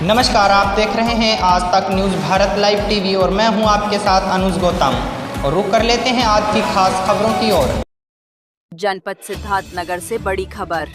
नमस्कार, आप देख रहे हैं आज तक न्यूज़ भारत लाइव टीवी और मैं हूं आपके साथ अनुज गौतम। और रुक कर लेते हैं आज की खास खबरों की ओर। जनपद सिद्धार्थनगर से बड़ी खबर।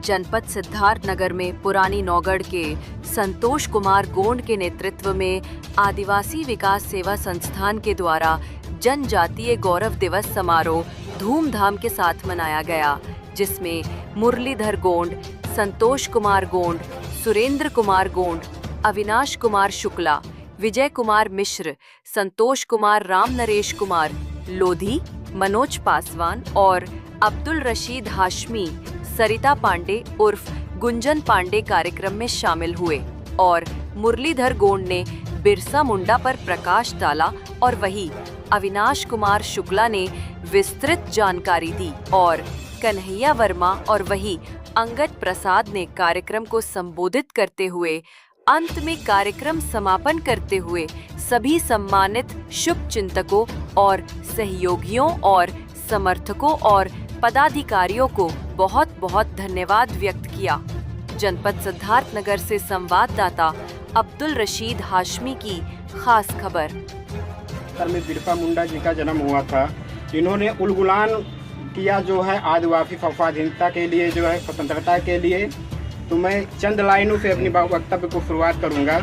जनपद सिद्धार्थनगर में पुरानी नौगढ़ के संतोष कुमार गोंड के नेतृत्व में आदिवासी विकास सेवा संस्थान के द्वारा जनजातीय गौरव दिवस समारोह धूमधाम के साथ मनाया गया, जिसमें मुरलीधर गोंड, संतोष कुमार गोंड, सुरेंद्र कुमार गोंड, अविनाश कुमार शुक्ला, विजय कुमार मिश्र, संतोष कुमार राम नरेश कुमार लोधी, मनोज पासवान और अब्दुल रशीद हाशमी, सरिता पांडे उर्फ गुंजन पांडे कार्यक्रम में शामिल हुए और मुरलीधर गोंड ने बिरसा मुंडा पर प्रकाश डाला और वही अविनाश कुमार शुक्ला ने विस्तृत जानकारी दी और कन्हैया वर्मा और वही अंगद प्रसाद ने कार्यक्रम को संबोधित करते हुए अंत में कार्यक्रम समापन करते हुए सभी सम्मानित शुभ चिंतकों और सहयोगियों और समर्थकों और पदाधिकारियों को बहुत बहुत धन्यवाद व्यक्त किया। जनपद सिद्धार्थनगर से संवाददाता अब्दुल रशीद हाशमी की खास खबर। में बिरसा मुंडा जी का जन्म हुआ था। इन्होंने उलगुलान किया जो है आदिवासी स्वाधीनता के लिए, जो है स्वतंत्रता के लिए। तो मैं चंद लाइनों से अपनी वक्तव्य को शुरुआत करूंगा।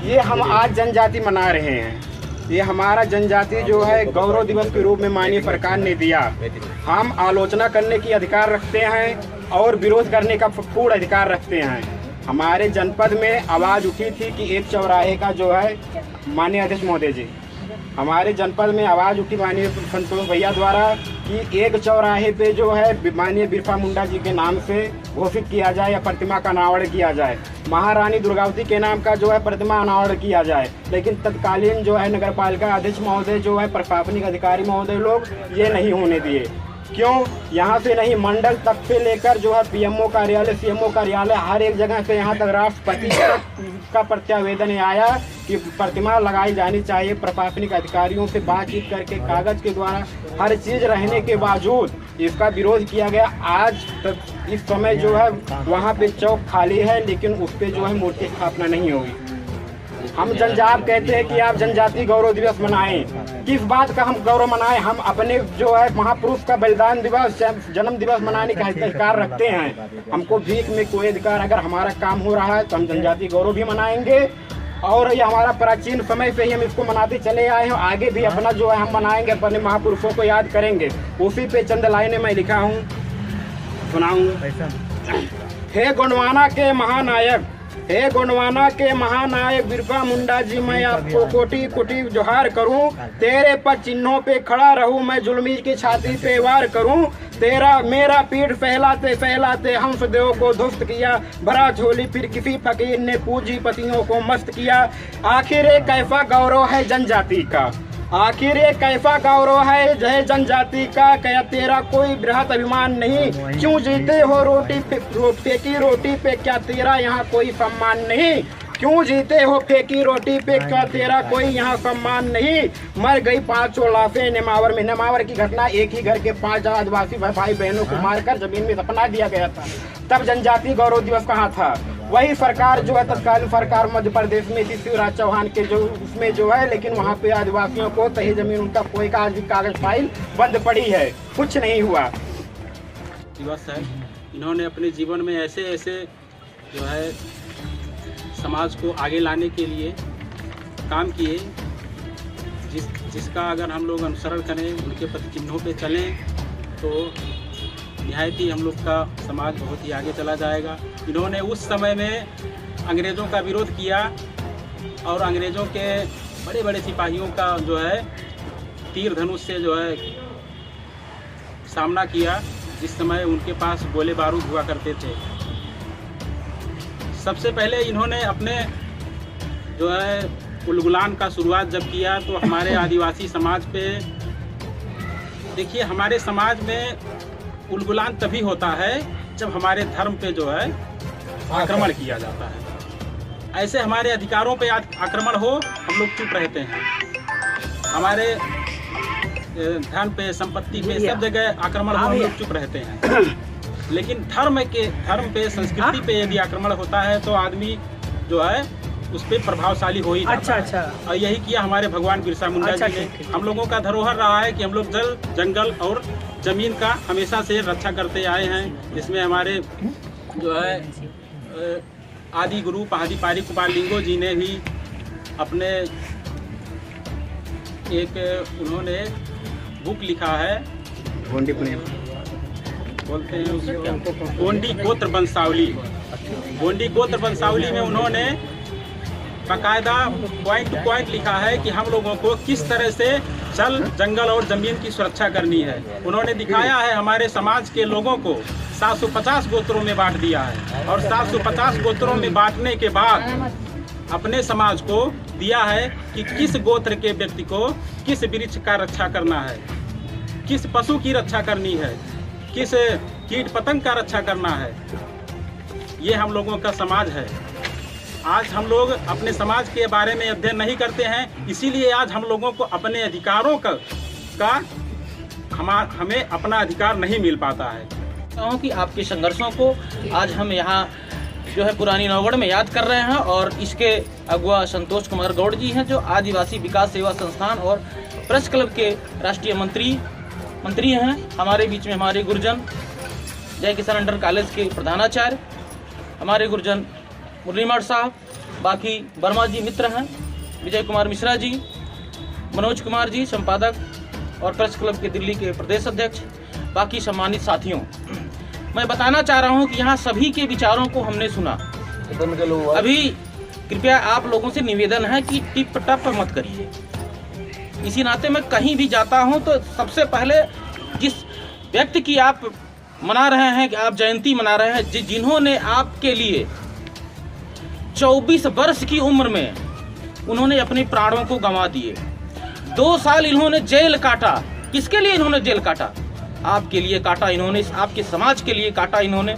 ये हम आज जनजाति मना रहे हैं। ये हमारा जनजाति जो है गौरव दिवस के रूप में माननीय सरकार ने दिया। हम आलोचना करने की अधिकार रखते हैं और विरोध करने का पूर्ण अधिकार रखते हैं। हमारे जनपद में आवाज़ उठी थी कि एक चौराहे का जो है माननीय अध्यक्ष महोदय जी, हमारे जनपद में आवाज़ उठी माननीय संतोष भैया द्वारा कि एक चौराहे पे जो है माननीय बिरसा मुंडा जी के नाम से घोषित किया जाए या प्रतिमा का अनावरण किया जाए, महारानी दुर्गावती के नाम का जो है प्रतिमा अनावरण किया जाए। लेकिन तत्कालीन जो है नगर पालिका अध्यक्ष महोदय, जो है प्रशासनिक अधिकारी महोदय लोग ये नहीं होने दिए। क्यों? यहाँ से नहीं, मंडल तक से लेकर जो है पीएमओ कार्यालय, सीएमओ कार्यालय, हर एक जगह से यहाँ तक राष्ट्रपति का प्रत्यावेदन आया कि प्रतिमा लगाई जानी चाहिए। प्रशासनिक अधिकारियों से बातचीत करके कागज के द्वारा हर चीज़ रहने के बावजूद इसका विरोध किया गया। आज तक इस समय जो है वहाँ पे चौक खाली है, लेकिन उस पर जो है मूर्ति स्थापना नहीं होगी। हम जनजात कहते हैं कि आप जनजाति गौरव दिवस मनाएं। किस बात का हम गौरव मनाएं? हम अपने जो है महापुरुष का बलिदान दिवस, जन्म दिवस मनाने का अधिकार रखते हैं। हमको भीख में कोई अधिकार, अगर हमारा काम हो रहा है तो हम जनजाति गौरव भी मनाएंगे। और ये हमारा प्राचीन समय से ही हम इसको मनाते चले आए हैं। आगे भी अपना जो है हम मनाएंगे, अपने महापुरुषों को याद करेंगे। उसी पे चंद लाइनें मैं लिखा हूँ, सुनाऊँ। हे गोंडवाना के महानायक, हे गोंडवाना के महानायक बिरसा मुंडा जी, मैं आपको कोटि कोटि जोहार करूं। तेरे पर चिन्हों पे खड़ा रहूं, मैं जुल्मी की छाती पे वार करूं। तेरा मेरा पीठ फैलाते फैलाते हंसदेव को ध्वस्त किया, भरा झोली फिर किसी फकीर ने पूंजीपतियों को मस्त किया। आखिर एक कैसा गौरव है जनजाति का, आखिर ये कैसा गौरव है जय जनजाति का, क्या तेरा कोई बृहत अभिमान नहीं? क्यों जीते हो फेंकी रोटी पे, क्या तेरा यहाँ कोई सम्मान नहीं? क्यों जीते हो फेंकी रोटी पे, क्या तेरा कोई यहाँ सम्मान नहीं? मर गई 5 लाशें नेमावर में। नेमावर की घटना, एक ही घर के 5 आदिवासी भाई बहनों को मारकर जमीन में दफना दिया गया था। तब जनजाति गौरव दिवस कहाँ था? वही सरकार जो है तत्कालीन सरकार मध्य प्रदेश में थी, शिवराज चौहान के जो उसमें जो है, लेकिन वहाँ पे आदिवासियों को तही जमीन उनका कोई कागज फाइल बंद पड़ी है, कुछ नहीं हुआ। दिवस है, इन्होंने अपने जीवन में ऐसे ऐसे जो है समाज को आगे लाने के लिए काम किए, जिसका अगर हम लोग अनुसरण करें, उनके पथ चिन्हों पे चलें तो निहायत ही हम लोग का समाज बहुत ही आगे चला जाएगा। इन्होंने उस समय में अंग्रेज़ों का विरोध किया और अंग्रेज़ों के बड़े बड़े सिपाहियों का जो है तीर धनुष से जो है सामना किया, जिस समय उनके पास गोले बारूद हुआ करते थे। सबसे पहले इन्होंने अपने जो है उलगुलान का शुरुआत जब किया तो हमारे आदिवासी समाज पे, देखिए हमारे समाज में उलगुलान तभी होता है जब हमारे धर्म पे जो है आक्रमण किया जाता है। ऐसे हमारे अधिकारों पे आक्रमण हो, हम लोग चुप रहते हैं। हमारे धन पे, संपत्ति पे, सब जगह आक्रमण हो, हम लोग चुप रहते हैं। लेकिन धर्म पे, संस्कृति पे यदि आक्रमण होता है तो आदमी जो है उस पर प्रभावशाली हो ही जाता है। अच्छा। और यही किया हमारे भगवान बिरसा मुंडा जी ने। ठीक। हम लोगों का धरोहर रहा है कि हम लोग जल, जंगल और जमीन का हमेशा से रक्षा करते आए हैं। जिसमें हमारे जो है आदि गुरु पहाड़ी कुमार लिंगो जी ने भी अपने उन्होंने बुक लिखा है, बोलते हैं उसको क्या, गोंडी गोत्र वंशावली। गोंडी गोत्र वंशावली में उन्होंने बाकायदा पॉइंट टू पॉइंट लिखा है कि हम लोगों को किस तरह से जल, जंगल और जमीन की सुरक्षा करनी है। उन्होंने दिखाया है हमारे समाज के लोगों को 750 गोत्रों में बांट दिया है, और 750 गोत्रों में बांटने के बाद अपने समाज को दिया है कि किस गोत्र के व्यक्ति को किस वृक्ष का रक्षा करना है, किस पशु की रक्षा करनी है, किस कीट पतंग का रक्षा करना है। ये हम लोगों का समाज है। आज हम लोग अपने समाज के बारे में अध्ययन नहीं करते हैं, इसीलिए आज हम लोगों को अपने अधिकारों का हमें अपना अधिकार नहीं मिल पाता है। कि आपके संघर्षों को आज हम यहाँ जो है पुरानी नौगढ़ में याद कर रहे हैं, और इसके अगुआ संतोष कुमार गौड़ जी हैं जो आदिवासी विकास सेवा संस्थान और प्रेस क्लब के राष्ट्रीय मंत्री हैं। हमारे बीच में हमारे गुरुजन जय किसान अंडर कॉलेज के प्रधानाचार्य, हमारे गुरुजन मुरलीमार साहब, बाकी वर्मा जी मित्र हैं, विजय कुमार मिश्रा जी, मनोज कुमार जी संपादक और प्रेस क्लब के दिल्ली के प्रदेश अध्यक्ष, बाकी सम्मानित साथियों, मैं बताना चाह रहा हूं कि यहाँ सभी के विचारों को हमने सुना। अभी कृपया आप लोगों से निवेदन है कि टिप टप मत करिए। इसी नाते मैं कहीं भी जाता हूं तो सबसे पहले जिस व्यक्ति की आप मना रहे हैं, कि आप जयंती मना रहे हैं, जिन्होंने आपके लिए 24 वर्ष की उम्र में उन्होंने अपने प्राणों को गंवा दिए। 2 साल इन्होंने जेल काटा। किसके लिए इन्होंने जेल काटा? आपके लिए काटा इन्होंने, आपके समाज के लिए काटा इन्होंने।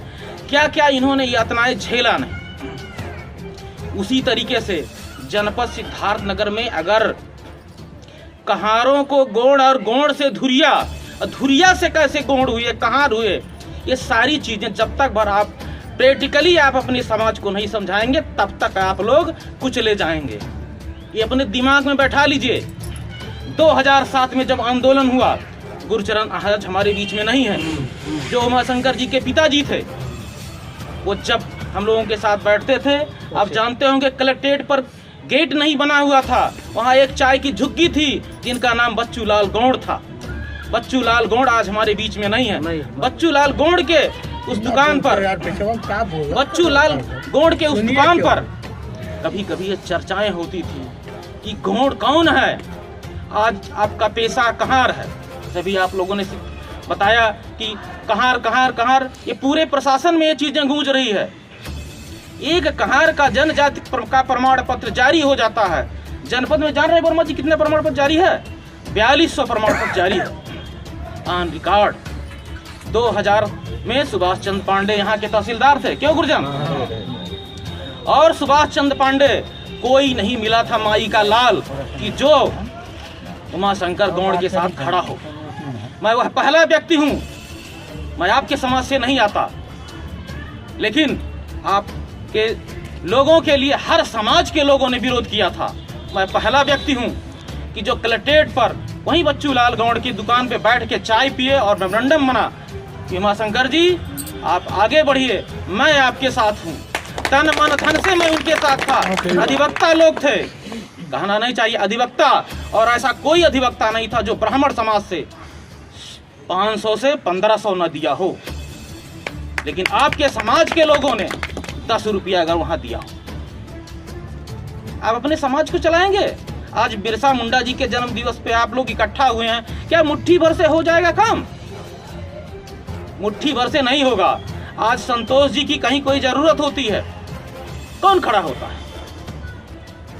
क्या क्या इन्होंने यातनाएं झेला नहीं। उसी तरीके से जनपद सिद्धार्थनगर में अगर कहारों को गोंड और गोंड से धुरिया, धुरिया से कैसे गोंड हुए, कहार हुए, ये सारी चीजें जब तक भर आप प्रैक्टिकली आप अपने समाज को नहीं समझाएंगे तब तक आप लोग कुचले जाएंगे। ये अपने दिमाग में बैठा लीजिए। 2007 में जब आंदोलन हुआ, गुरुचरण आज हमारे बीच में नहीं है, जो उमाशंकर जी के पिताजी थे, वो जब हम लोगों के साथ बैठते थे, आप जानते होंगे कलेक्ट्रेट पर गेट नहीं बना हुआ था, वहाँ एक चाय की झुग्गी थी जिनका नाम बच्चू लाल गौड़ था। बच्चू लाल गौड़ आज हमारे बीच में नहीं है। बच्चू लाल गौड़ के उस दुकान पर, बच्चू लाल गौड़ के उस दुकान पर कभी कभी ये चर्चाएं होती थी कि गौड़ कौन है, आज आपका पेशा कहार है। सभी आप लोगों ने बताया कि कहार कहार कहार, ये पूरे प्रशासन में ये चीजें गूंज रही है। एक कहार का जनजाति का प्रमाण पत्र जारी हो जाता है। जनपद में जान रहे वर्मा जी कितने प्रमाण पत्र जारी है? 4200 प्रमाण पत्र जारी है ऑन रिकॉर्ड। 2000 में सुभाष चंद्र पांडे यहाँ के तहसीलदार थे, क्यों गुरुजन? और सुभाष चंद्र पांडे कोई नहीं मिला था माई का लाल कि जो उमाशंकर गौड़ के साथ खड़ा हो। मैं वह पहला व्यक्ति हूं, मैं आपके समाज से नहीं आता, लेकिन आपके लोगों के लिए हर समाज के लोगों ने विरोध किया था। मैं पहला व्यक्ति हूं कि जो कलेक्ट्रेट पर वहीं बच्चू लाल गौड़ की दुकान पे बैठ के चाय पिए और मेमोरेंडम बना कि उमाशंकर जी आप आगे बढ़िए, मैं आपके साथ हूं। तन मन धन से मैं उनके साथ था। अधिवक्ता लोग थे, कहना नहीं चाहिए अधिवक्ता, और ऐसा कोई अधिवक्ता नहीं था जो ब्राह्मण समाज से 500 से 1500 न दिया हो, लेकिन आपके समाज के लोगों ने 10 रुपया अगर वहां दिया हो। आप अपने समाज को चलाएंगे। आज बिरसा मुंडा जी के जन्म दिवस पे आप लोग इकट्ठा हुए हैं, क्या मुट्ठी भर से हो जाएगा काम? मुट्ठी भर से नहीं होगा। आज संतोष जी की कहीं कोई जरूरत होती है, कौन खड़ा होता है?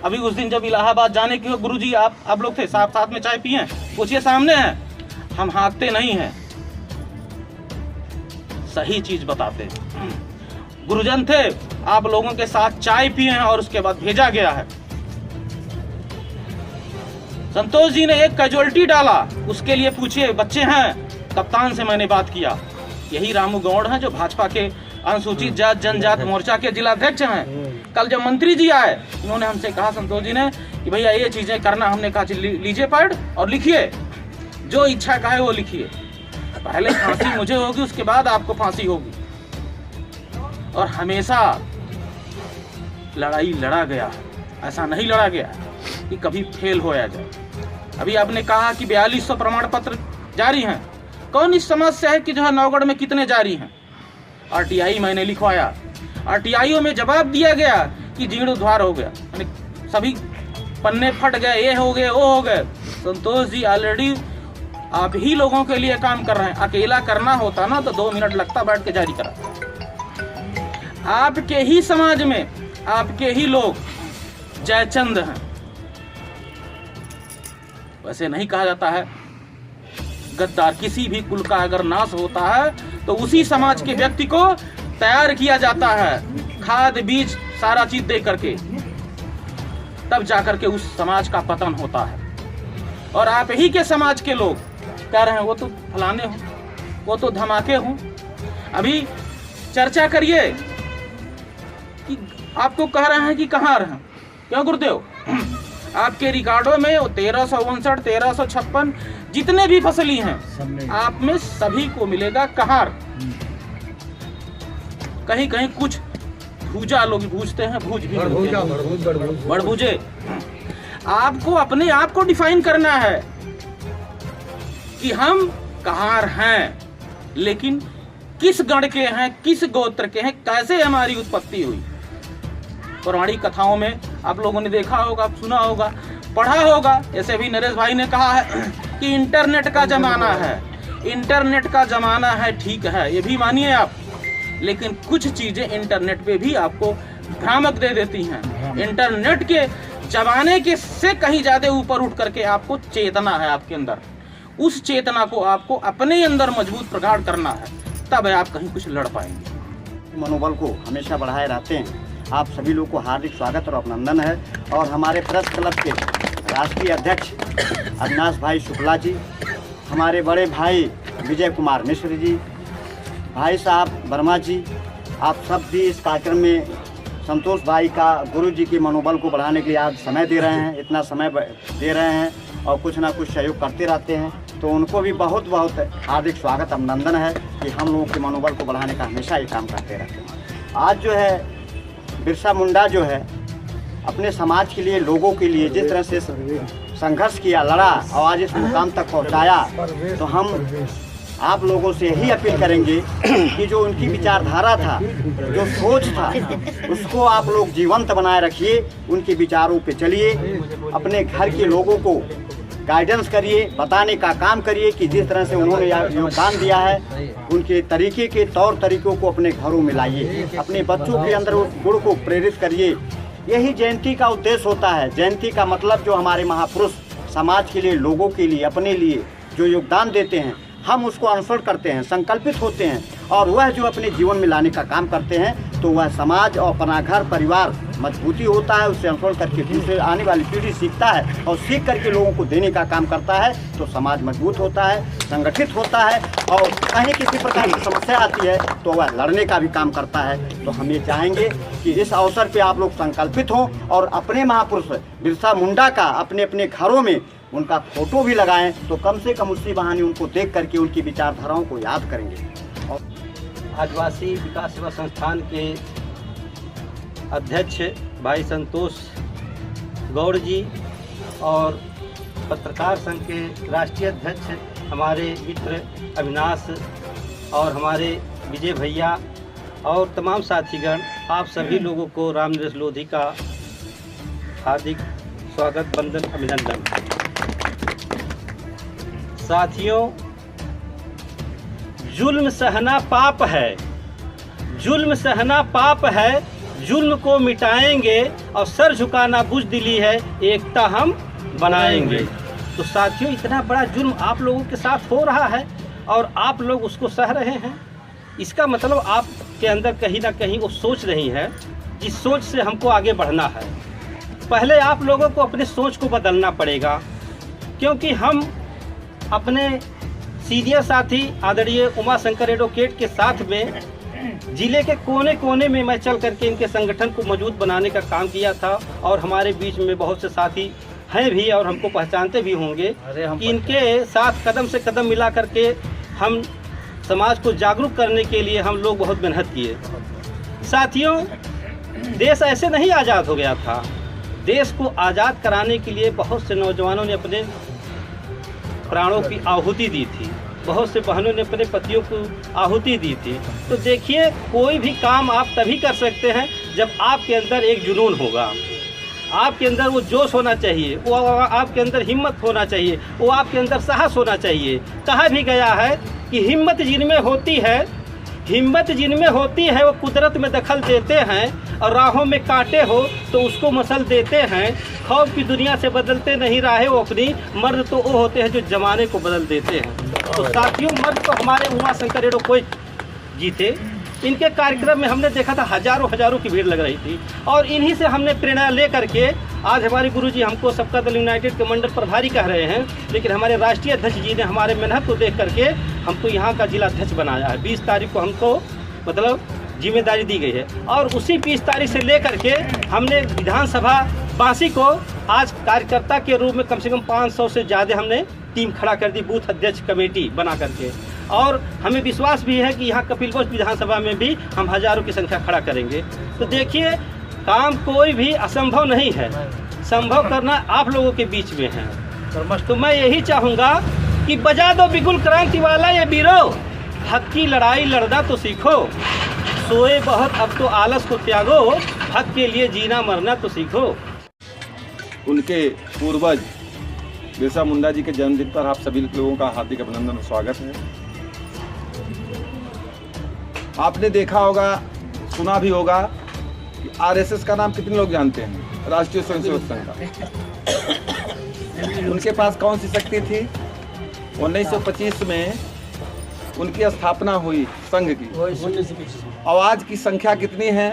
अभी उस दिन जब इलाहाबाद जाने के गुरुजी आप लोग थे, साथ में चाय पिए, पूछिए सामने हैं, हम हाँकते नहीं हैं, सही चीज बताते। गुरुजन थे, आप लोगों के साथ चाय पिए हैं और उसके बाद भेजा गया है। संतोष जी ने एक कैजुअलिटी डाला, उसके लिए पूछिए, बच्चे हैं, कप्तान से मैंने बात किया, यही रामू गौड़ हैं जो भाजपा के अनुसूचित जात जनजात मोर्चा के जिला अध्यक्ष हैं। कल जब मंत्री जी आए, उन्होंने हमसे कहा, संतोष जी ने, कि भैया ये चीजें करना। हमने कहा लीजिए पैड और लिखिए, जो इच्छा का है वो लिखिए। पहले फांसी मुझे होगी, उसके बाद आपको फांसी होगी। और हमेशा लड़ाई लड़ा गया, ऐसा नहीं लड़ा गया कि कभी फेल होया जाए। अभी आपने कहा कि 4200 प्रमाण पत्र जारी हैं। कौन इस समझ से है कि जो है नौगढ़ में कितने जारी हैं? आरटीआई मैंने लिखवाया, आरटीआईओ में जवाब दिया गया कि जीर्णोद्धार हो गया, यानी सभी पन्ने फट गए, ये हो गए, वो हो गए। संतोष जी ऑलरेडी आप ही लोगों के लिए काम कर रहे हैं। अकेला करना होता ना तो 2 मिनट लगता बैठ के जारी करा। आपके ही समाज में आपके ही लोग जयचंद हैं। वैसे नहीं कहा जाता है गद्दार, किसी भी कुल का अगर नाश होता है तो उसी समाज के व्यक्ति को तैयार किया जाता है, खाद बीज सारा चीज दे करके, तब जाकर के उस समाज का पतन होता है। और आप ही के समाज के लोग कह रहे हैं वो तो फलाने हो, वो तो धमाके हो। अभी चर्चा करिए कि आपको कह रहे हैं कि कहाँ रहे, क्यों गुरुदेव? आपके रिकॉर्डों में 1359, 1356 जितने भी फसली हैं, आप में सभी को मिलेगा कहार। कहीं कहीं कुछ भूजा लोग भूजते हैं, भूज भी बड़भूजे। आपको अपने आप को डिफाइन करना है कि हम कहार हैं, लेकिन किस गण के हैं, किस गोत्र के हैं, कैसे हमारी उत्पत्ति हुई। पौराणिक कथाओं में आप लोगों ने देखा होगा, सुना होगा, पढ़ा होगा। ऐसे भी नरेश भाई ने कहा है कि इंटरनेट का जमाना है, इंटरनेट का जमाना है, ठीक है, ये भी मानिए आप। लेकिन कुछ चीजें इंटरनेट पे भी आपको भ्रामक दे देती हैं। इंटरनेट के जमाने के से कहीं ज्यादा ऊपर उठ करके आपको चेतना है आपके अंदर, उस चेतना को आपको अपने अंदर मजबूत प्रगाढ़ करना है, तब आप कहीं कुछ लड़ पाएंगे। मनोबल को हमेशा बढ़ाए रहते हैं। आप सभी लोग को हार्दिक स्वागत और अभिनंदन है। और हमारे प्रेस क्लब के राष्ट्रीय अध्यक्ष अविनाश भाई शुक्ला जी, हमारे बड़े भाई विजय कुमार मिश्र जी, भाई साहब वर्मा जी, आप सब भी इस कार्यक्रम में संतोष भाई का, गुरु जी के मनोबल को बढ़ाने के लिए आज समय दे रहे हैं, इतना समय दे रहे हैं और कुछ ना कुछ सहयोग करते रहते हैं। तो उनको भी बहुत बहुत हार्दिक स्वागत अभिनंदन है कि हम लोगों के मनोबल को बढ़ाने का हमेशा ये काम करते रहते हैं। आज जो है बिरसा मुंडा जो है अपने समाज के लिए, लोगों के लिए जिस तरह से संघर्ष किया, लड़ा और आज इस मुकाम तक पहुंचाया, तो हम आप लोगों से यही अपील करेंगे कि जो उनकी विचारधारा था, जो सोच था, उसको आप लोग जीवंत बनाए रखिए, उनके विचारों पे चलिए, अपने घर के लोगों को गाइडेंस करिए, बताने का काम करिए कि जिस तरह से उन्होंने योगदान दिया है, उनके तरीके के तौर तरीकों को अपने घरों में लाइए, अपने बच्चों के अंदर उस गुण को प्रेरित करिए। यही जयंती का उद्देश्य होता है। जयंती का मतलब जो हमारे महापुरुष समाज के लिए, लोगों के लिए, अपने लिए जो योगदान देते हैं, हम उसको अनुसरण करते हैं, संकल्पित होते हैं और वह जो अपने जीवन में लाने का काम करते हैं, तो वह समाज और अपना घर परिवार मजबूती होता है। उससे अनुसरण करके दूसरे आने वाली पीढ़ी सीखता है और सीख करके लोगों को देने का काम करता है, तो समाज मजबूत होता है, संगठित होता है और कहीं किसी प्रकार की समस्या आती है तो वह लड़ने का भी काम करता है। तो हम ये चाहेंगे कि इस अवसर पर आप लोग संकल्पित हों और अपने महापुरुष बिरसा मुंडा का अपने अपने घरों में उनका फोटो भी लगाएं, तो कम से कम उसी बहाने उनको देख करके उनकी विचारधाराओं को याद करेंगे। और आदिवासी विकास सेवा संस्थान के अध्यक्ष भाई संतोष गौड़ जी और पत्रकार संघ के राष्ट्रीय अध्यक्ष हमारे मित्र अविनाश और हमारे विजय भैया और तमाम साथीगण, आप सभी लोगों को राम नरेश लोधी का हार्दिक स्वागत, वंदन, अभिनंदन। साथियों, जुल्म सहना पाप है, जुल्म सहना पाप है, जुल्म को मिटाएंगे और सर झुकाना बुज़दिली है, एकता हम बनाएंगे। तो साथियों, इतना बड़ा जुल्म आप लोगों के साथ हो रहा है और आप लोग उसको सह रहे हैं, इसका मतलब आपके अंदर कहीं ना कहीं वो सोच नहीं है जिस सोच से हमको आगे बढ़ना है। पहले आप लोगों को अपने सोच को बदलना पड़ेगा, क्योंकि हम अपने सीनियर साथी आदरणीय उमा शंकर एडवोकेट के साथ में जिले के कोने कोने में मैं चल करके इनके संगठन को मजबूत बनाने का काम किया था। और हमारे बीच में बहुत से साथी हैं भी और हमको पहचानते भी होंगे कि इनके साथ कदम से कदम मिला करके हम समाज को जागरूक करने के लिए हम लोग बहुत मेहनत किए। साथियों, देश ऐसे नहीं आज़ाद हो गया था। देश को आज़ाद कराने के लिए बहुत से नौजवानों ने अपने प्राणों की आहुति दी थी, बहुत से बहनों ने अपने पतियों को आहुति दी थी। तो देखिए, कोई भी काम आप तभी कर सकते हैं जब आपके अंदर एक जुनून होगा, आपके अंदर वो जोश होना चाहिए, वो आपके अंदर हिम्मत होना चाहिए, वो आपके अंदर साहस होना चाहिए। कहा भी गया है कि हिम्मत जिनमें होती है वो कुदरत में दखल देते हैं, और राहों में कांटे हो तो उसको मसल देते हैं। खौफ की दुनिया से बदलते नहीं राहें वो अपनी, मर्द तो वो होते हैं जो जमाने को बदल देते हैं। तो साथियों, मर्द तो हमारे उमाशंकर रेड्डी कोई जीते। इनके कार्यक्रम में हमने देखा था हजारों की भीड़ लग रही थी, और इन्हीं से हमने प्रेरणा ले करके आज हमारे गुरुजी हमको सबका दल यूनाइटेड के मंडल प्रभारी कह रहे हैं, लेकिन हमारे राष्ट्रीय अध्यक्ष जी ने हमारे मेहनत को देख करके हमको यहाँ का जिला अध्यक्ष बनाया है। 20 तारीख को हमको मतलब जिम्मेदारी दी गई है, और उसी 20 तारीख से ले करके हमने विधानसभा बांसी को आज कार्यकर्ता के रूप में कम से कम 500 से ज़्यादा हमने टीम खड़ा कर दी, बूथ अध्यक्ष कमेटी बना करके। और हमें विश्वास भी है कि यहाँ कपिलवस्तु विधानसभा में भी हम हजारों की संख्या खड़ा करेंगे। तो देखिए, काम कोई भी असंभव नहीं है, संभव करना आप लोगों के बीच में है। तो मैं यही चाहूँगा कि बजा दो बिगुल क्रांति वाला ये वीरो, हक की लड़ाई लड़ना तो सीखो, सोए बहुत अब तो आलस को त्यागो, हक के लिए जीना मरना तो सीखो। उनके पूर्वज बिरसा मुंडा जी के जन्मदिन पर आप सभी लोगों का हार्दिक अभिनंदन और स्वागत है। आपने देखा होगा, सुना भी होगा कि आरएसएस का नाम कितने लोग जानते हैं? राष्ट्रीय स्वयंसेवक संघ का। उनके पास कौन सी शक्ति थी? 1925 में उनकी स्थापना हुई संघ की, और आज की संख्या कितनी है?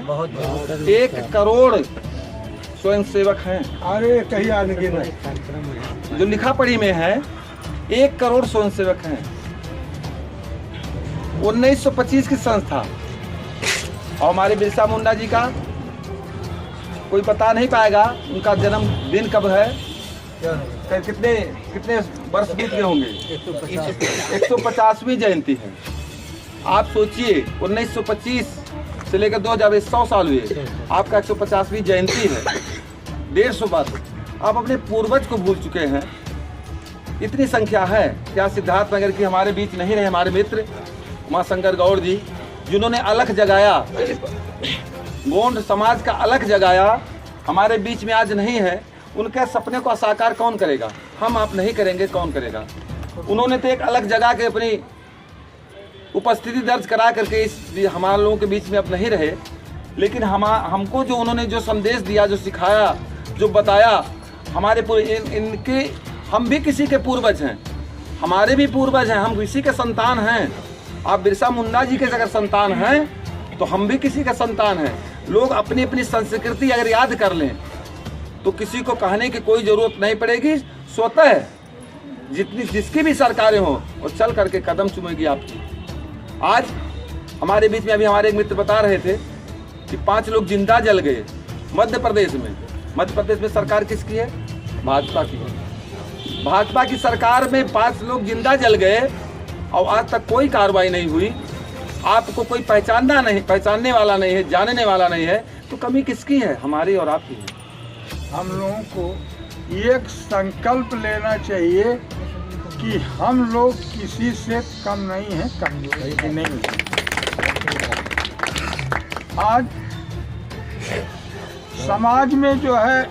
1 करोड़ स्वयंसेवक हैं। अरे कहीं आगे जो लिखा पढ़ी में है, 1 करोड़ स्वयंसेवक हैं। 1925 की संस्था, और हमारे बिरसा मुंडा जी का कोई बता नहीं पाएगा उनका जन्म दिन कब है, कितने वर्ष बीत गए होंगे? 150वीं जयंती है। आप सोचिए, 1925 से लेकर 2000 100 साल हुए, आपका 150वीं जयंती है। 150 वर्ष आप अपने पूर्वज को भूल चुके हैं। इतनी संख्या है। क्या सिद्धार्थनगर की हमारे बीच नहीं रहे हमारे मित्र उमाशंकर गौड़ जी, जिन्होंने अलख जगाया, गोंड समाज का अलख जगाया, हमारे बीच में आज नहीं है। उनके सपने को साकार कौन करेगा? हम आप नहीं करेंगे, कौन करेगा? उन्होंने तो एक अलग जगह के अपनी उपस्थिति दर्ज करा करके इस हमारे लोगों के बीच में अब नहीं रहे, लेकिन हमको जो उन्होंने जो संदेश दिया, जो सिखाया, जो बताया, हमारे इनके हम भी किसी के पूर्वज हैं, हमारे भी पूर्वज हैं, हम किसी के संतान हैं। आप बिरसा मुंडा जी के अगर संतान हैं तो हम भी किसी का संतान हैं। लोग अपनी अपनी संस्कृति अगर याद कर लें तो किसी को कहने की कोई ज़रूरत नहीं पड़ेगी। स्वतः जिसकी भी सरकारें हों वो चल करके कदम चूमेगी आपकी। आज हमारे बीच में अभी हमारे एक मित्र बता रहे थे कि 5 लोग जिंदा जल गए मध्य प्रदेश में। मध्य प्रदेश में सरकार किसकी है? भाजपा की है। भाजपा की सरकार में 5 लोग जिंदा जल गए और आज तक कोई कार्रवाई नहीं हुई। आपको कोई पहचानने वाला नहीं है, जानने वाला नहीं है, तो कमी किसकी है? हमारी और आपकी है। हम लोगों को एक संकल्प लेना चाहिए कि हम लोग किसी से कम नहीं हैं, कमजोर नहीं है। आज समाज में जो है,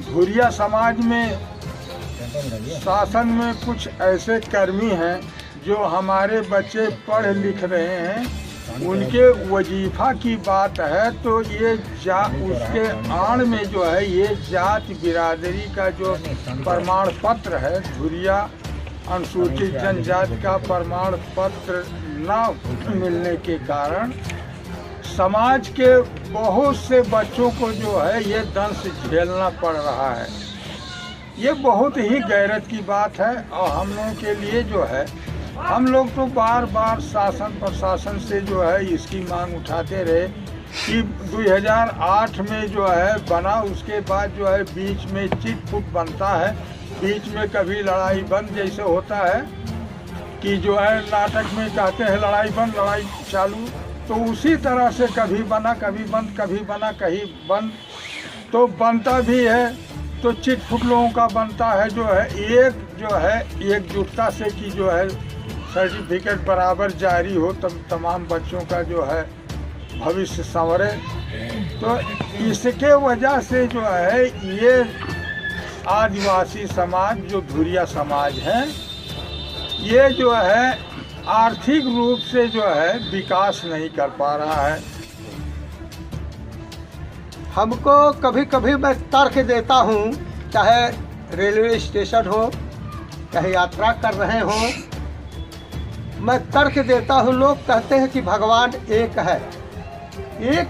धुरिया समाज में, शासन में कुछ ऐसे कर्मी हैं जो हमारे बच्चे पढ़ लिख रहे हैं, उनके वजीफा की बात है तो ये उसके आड़ में जो है ये जाति बिरादरी का जो प्रमाण पत्र है, धुरिया अनुसूचित जनजाति का प्रमाण पत्र न मिलने के कारण समाज के बहुत से बच्चों को जो है ये दंश झेलना पड़ रहा है। ये बहुत ही गैरत की बात है और हम लोगों के लिए जो है हम लोग तो बार बार शासन प्रशासन से जो है इसकी मांग उठाते रहे कि 2008 में जो है बना, उसके बाद जो है बीच में चिट फुट बनता है, बीच में कभी लड़ाई बंद जैसे होता है कि जो है नाटक में कहते हैं लड़ाई बंद लड़ाई चालू, तो उसी तरह से कभी बना कभी बंद, कभी बना कहीं बंद, तो बनता भी है तो चिट फुट लोगों का बनता है जो है एकजुटता से कि जो है सर्टिफिकेट बराबर जारी हो, तब तमाम बच्चों का जो है भविष्य संवरे। तो इसके वजह से जो है ये आदिवासी समाज जो धुरिया समाज है, ये जो है आर्थिक रूप से जो है विकास नहीं कर पा रहा है। हमको कभी कभी मैं तर्क देता हूँ, चाहे रेलवे स्टेशन हो, चाहे यात्रा कर रहे हो, मैं तर्क देता हूँ। लोग कहते हैं कि भगवान एक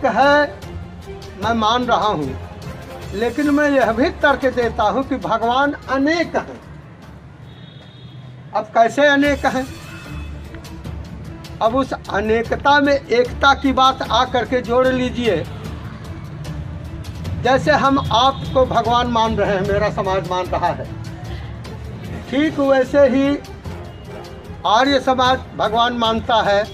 है, मैं मान रहा हूँ, लेकिन मैं यह भी तर्क देता हूँ कि भगवान अनेक हैं। अब कैसे अनेक हैं? अब उस अनेकता में एकता की बात आ करके जोड़ लीजिए। जैसे हम आपको भगवान मान रहे हैं, मेरा समाज मान रहा है, ठीक वैसे ही आर्य समाज भगवान मानता है,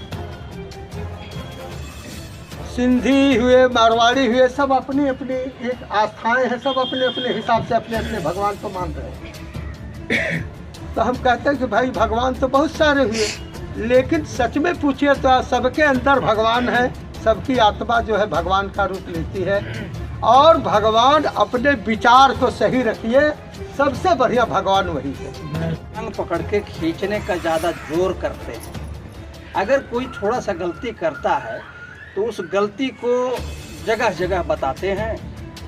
सिंधी हुए, मारवाड़ी हुए, सब अपनी अपनी एक आस्थाएं हैं, सब अपने अपने हिसाब से अपने अपने भगवान को मान रहे हैं। तो हम कहते हैं कि भाई भगवान तो बहुत सारे हुए, लेकिन सच में पूछिए तो सबके अंदर भगवान है, सबकी आत्मा जो है भगवान का रूप लेती है, और भगवान अपने विचार को सही रखिए, सबसे बढ़िया भगवान वही है। टांग पकड़ के खींचने का ज़्यादा जोर करते हैं। अगर कोई थोड़ा सा गलती करता है तो उस गलती को जगह जगह बताते हैं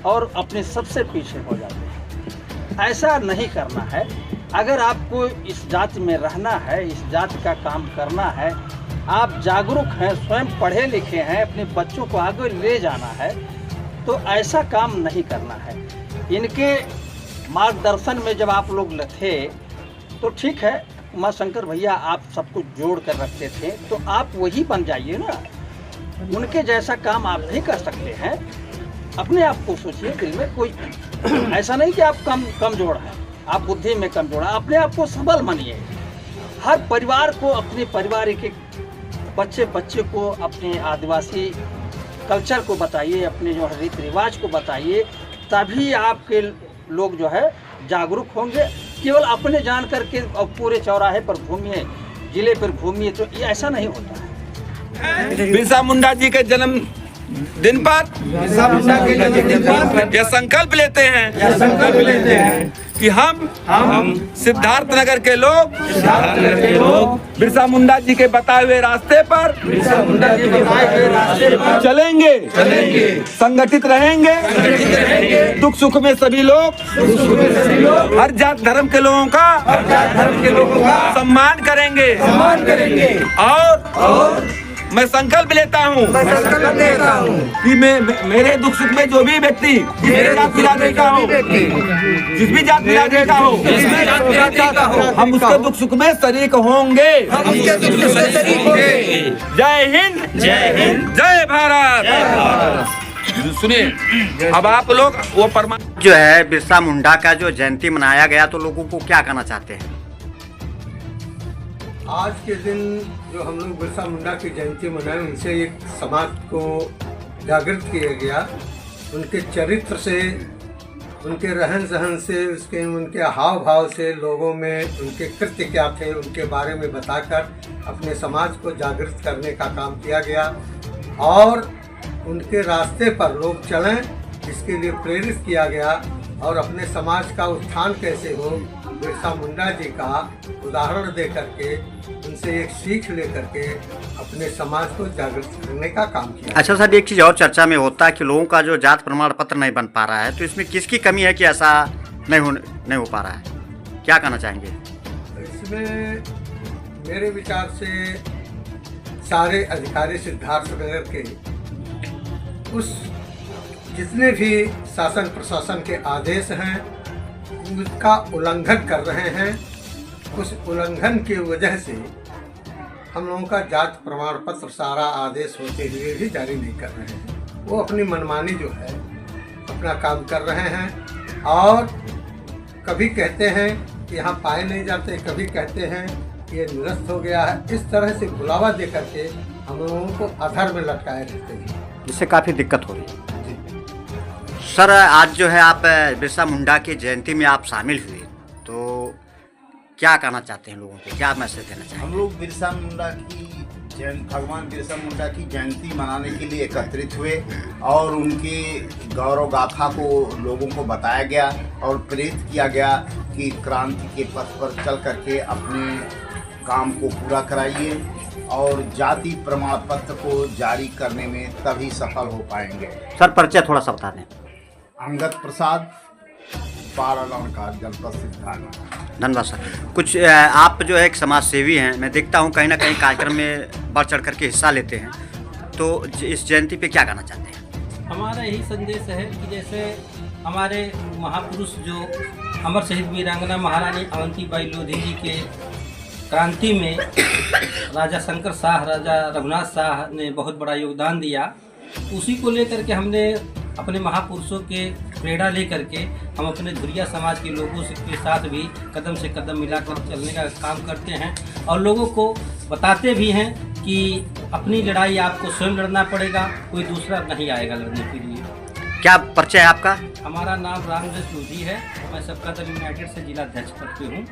और अपने सबसे पीछे हो जाते हैं। ऐसा नहीं करना है। अगर आपको इस जाति में रहना है, इस जाति का काम करना है, आप जागरूक हैं, स्वयं पढ़े लिखे हैं, अपने बच्चों को आगे ले जाना है, तो ऐसा काम नहीं करना है। इनके मार्गदर्शन में जब आप लोग थे तो ठीक है, उमा शंकर भैया आप सब कुछ जोड़ कर रखते थे, तो आप वही बन जाइए ना। उनके जैसा काम आप भी कर सकते हैं। अपने आप को सोचिए, दिल में कोई ऐसा नहीं कि आप कमजोर हैं, आप बुद्धि में कमजोर हैं, अपने आप को सबल मानिए। हर परिवार को, अपने परिवार के बच्चे को अपने आदिवासी कल्चर को बताइए, अपने जो रीति रिवाज को बताइए, तभी आपके लोग जो है जागरूक होंगे। केवल अपने जान करके पूरे चौराहे पर घूमिए, जिले पर घूमिए, तो ये ऐसा नहीं होता है। बिरसा मुंडा जी के जन्म दिन पर यह संकल्प लेते हैं कि हम सिद्धार्थ नगर के लोग बिरसा मुंडा जी के बताए हुए रास्ते पर चलेंगे, संगठित रहेंगे, दुख सुख में सभी लोग, हर जात धर्म के लोगों का सम्मान करेंगे। और मैं संकल्प लेता हूँ कि मेरे दुख सुख में जो भी व्यक्ति जिस जात बिरादरी का हो, जिस भी जात बिरादरी का हो, हम उसके दुख सुख में शरीक होंगे। जय हिंद, जय भारत। सुनिए, अब आप लोग वो जो है बिरसा मुंडा का जो जयंती मनाया गया, तो लोगों को क्या कहना चाहते हैं? आज के दिन जो हम लोग बिरसा मुंडा की जयंती मनाए, उनसे एक समाज को जागृत किया गया। उनके चरित्र से, उनके रहन सहन से, उनके हाव भाव से, लोगों में उनके कृत्य क्या थे उनके बारे में बताकर अपने समाज को जागृत करने का काम किया गया। और उनके रास्ते पर लोग चलें, इसके लिए प्रेरित किया गया। और अपने समाज का उत्थान कैसे हो, बिरसा मुंडा जी का उदाहरण दे करके, उनसे एक सीख ले करके अपने समाज को जागृत करने का काम किया। अच्छा सर, एक चीज़ और चर्चा में होता है कि लोगों का जो जात प्रमाण पत्र नहीं बन पा रहा है, तो इसमें किसकी कमी है कि ऐसा नहीं हो पा रहा है? क्या कहना चाहेंगे? इसमें मेरे विचार से सारे अधिकारी सिद्धार्थ नगर के उस जितने भी शासन प्रशासन के आदेश हैं उसका उल्लंघन कर रहे हैं। उस उल्लंघन की वजह से हम लोगों का जात प्रमाण पत्र सारा आदेश होते हुए भी जारी नहीं कर रहे हैं। वो अपनी मनमानी जो है अपना काम कर रहे हैं और कभी कहते हैं कि यहाँ पाए नहीं जाते, कभी कहते हैं ये निरस्त हो गया है। इस तरह से बुलावा दे करके हम लोगों को अधर में लटकाए रहते हैं, जिससे काफ़ी दिक्कत हो रही है। सर, आज जो है आप बिरसा मुंडा की जयंती में आप शामिल हुए, तो क्या कहना चाहते हैं लोगों को, क्या मैसेज देना चाहते हैं? हम लोग बिरसा मुंडा की भगवान बिरसा मुंडा की जयंती मनाने के लिए एकत्रित हुए और उनकी गौरव गाथा को लोगों को बताया गया और प्रेरित किया गया कि क्रांति के पथ पर चल करके अपने काम को पूरा कराइए और जाति प्रमाण पत्र को जारी करने में तभी सफल हो पाएंगे। सर, परिचय थोड़ा सा बता दें। अंगद प्रसाद, पारालंकार, जनपद सिद्धार्थ। धन्यवाद सर। कुछ आप जो है एक समाज सेवी हैं, मैं देखता हूँ कहीं ना कहीं कार्यक्रम में बढ़ चढ़ करके हिस्सा लेते हैं, तो इस जयंती पे क्या कहना चाहते हैं? हमारा यही संदेश है कि जैसे हमारे महापुरुष जो अमर शहीद वीरांगना महारानी अवंतीबाई लोधी जी के क्रांति में राजा शंकर शाह, राजा रघुनाथ शाह ने बहुत बड़ा योगदान दिया। उसी को लेकर के हमने अपने महापुरुषों के प्रेरणा लेकर के हम अपने धुरिया समाज के लोगों के साथ भी कदम से कदम मिलाकर चलने का काम करते हैं और लोगों को बताते भी हैं कि अपनी लड़ाई आपको स्वयं लड़ना पड़ेगा, कोई दूसरा नहीं आएगा लड़ने के लिए। क्या परिचय है आपका? हमारा नाम रामजस लोधी है, मैं सबका दल यूनाइटेड से जिला अध्यक्ष पद पे हूँ।